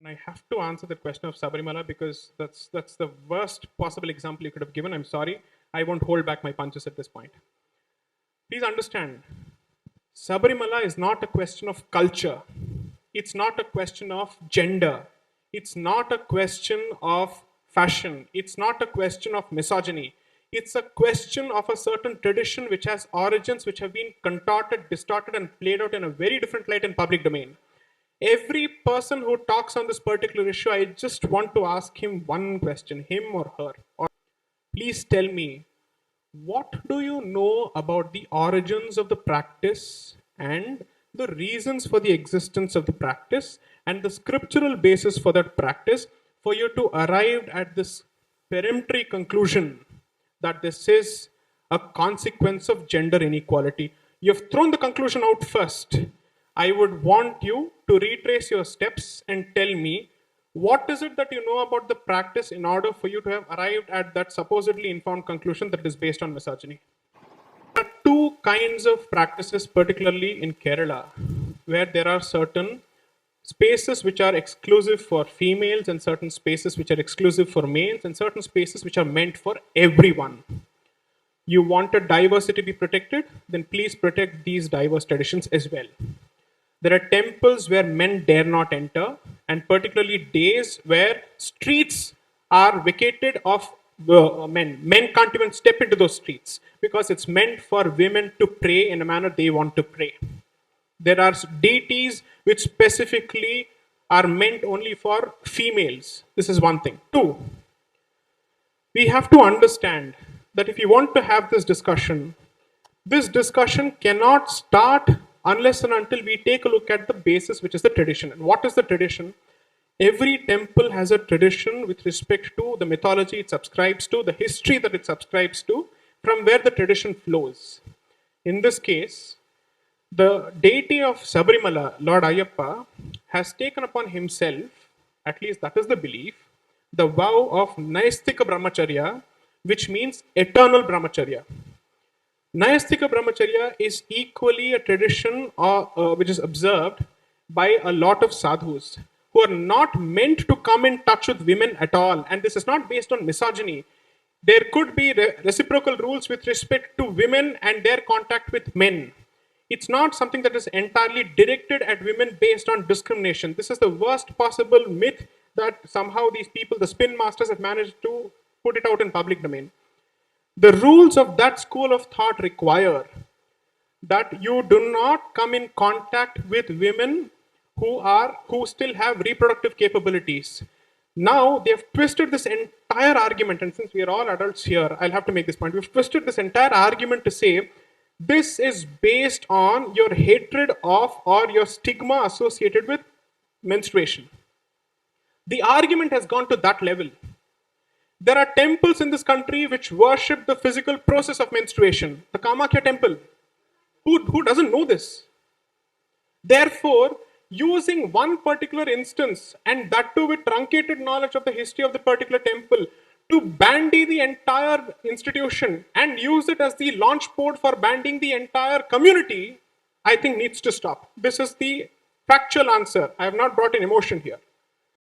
And I have to answer the question of Sabrimala because that's the worst possible example you could have given. I'm sorry. I won't hold back my punches at this point. Please understand, Sabrimala is not a question of culture. It's not a question of gender. It's not a question of fashion. It's not a question of misogyny. It's a question of a certain tradition which has origins which have been contorted, distorted, and played out in a very different light in public domain. Every person who talks on this particular issue, I just want to ask him one question, him or her. Or please tell me, what do you know about the origins of the practice and the reasons for the existence of the practice and the scriptural basis for that practice for you to arrive at this peremptory conclusion that this is a consequence of gender inequality? You've thrown the conclusion out first. I would want you to retrace your steps and tell me what is it that you know about the practice in order for you to have arrived at that supposedly informed conclusion that is based on misogyny. There are two kinds of practices, particularly in Kerala, where there are certain spaces which are exclusive for females and certain spaces which are exclusive for males and certain spaces which are meant for everyone. You want a diversity to be protected, then please protect these diverse traditions as well. There are temples where men dare not enter, and particularly days where streets are vacated of men. Men can't even step into those streets because it's meant for women to pray in a manner they want to pray. There are deities which specifically are meant only for females. This is one thing. Two, we have to understand that if you want to have this discussion cannot start unless and until we take a look at the basis, which is the tradition. And what is the tradition? Every temple has a tradition with respect to the mythology it subscribes to, the history that it subscribes to, from where the tradition flows. In this case, the deity of Sabrimala, Lord Ayyappa, has taken upon himself, at least that is the belief, the vow of Naistika Brahmacharya, which means eternal Brahmacharya. Naistika Brahmacharya is equally a tradition which is observed by a lot of sadhus who are not meant to come in touch with women at all. And this is not based on misogyny. There could be reciprocal rules with respect to women and their contact with men. It's not something that is entirely directed at women based on discrimination. This is the worst possible myth that somehow these people, the spin masters, have managed to put it out in public domain. The rules of that school of thought require that you do not come in contact with women who still have reproductive capabilities. Now they have twisted this entire argument, and since we are all adults here, I'll have to make this point. We've twisted this entire argument to say this is based on your hatred of or your stigma associated with menstruation. The argument has gone to that level. There are temples in this country which worship the physical process of menstruation. The Kamakya temple. Who doesn't know this? Therefore, using one particular instance, and that too with truncated knowledge of the history of the particular temple, to bandy the entire institution and use it as the launch pad for banding the entire community, I think needs to stop. This is the factual answer. I have not brought in emotion here.